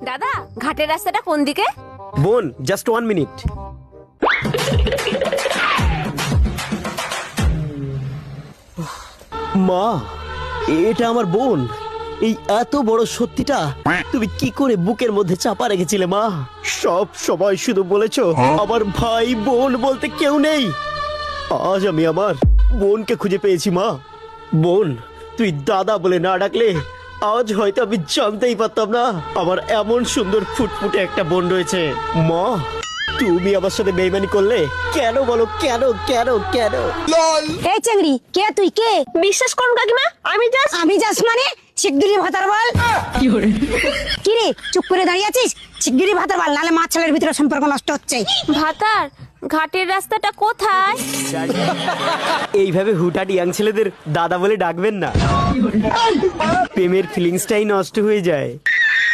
দাদা, ঘাটের রাস্তাটা কোন দিকে? বোন, জাস্ট 1 মিনিট। মা, এটা আমার বোন। এই এত বড় সত্যিটা তুমি কি করে বুকের মধ্যে চাপা রেখেছিলে মা? সব সময় শুধু বলেছো আমার ভাই বোন বলতে কেউ নেই। আজ আমি আমার বোনকে খুঁজে পেয়েছি মা। বোন, তুই দাদা বলে না ডাকলে আজ হয়তো আমি জানতেই পারতাম না আমার এমন সুন্দর ফুটফুটে একটা বোন রয়েছে। মা, তুমি আমার সাথে বেইমানি করলে কেন বলো? কেন কেন কেন? এই চেংড়ি, কে তুই? কে? বিশ্বাস করুন কাকিমা, আমি যাস মানে শিগগিরি ভাতার বল। কি রে, চুপ করে দাঁড়িয়ে আছিস? শিগগিরি ভাতার বল, নালে মা ছেলের ভিতরে সম্পর্ক নষ্ট হচ্ছে। ভাতার, ঘাটের রাস্তাটা কোথায়? এইভাবে হুটহাট ইয়াং ছেলেদের দাদা বলে ডাকবেন না, প্রেমের ফিলিংসটাই নষ্ট হয়ে যায়।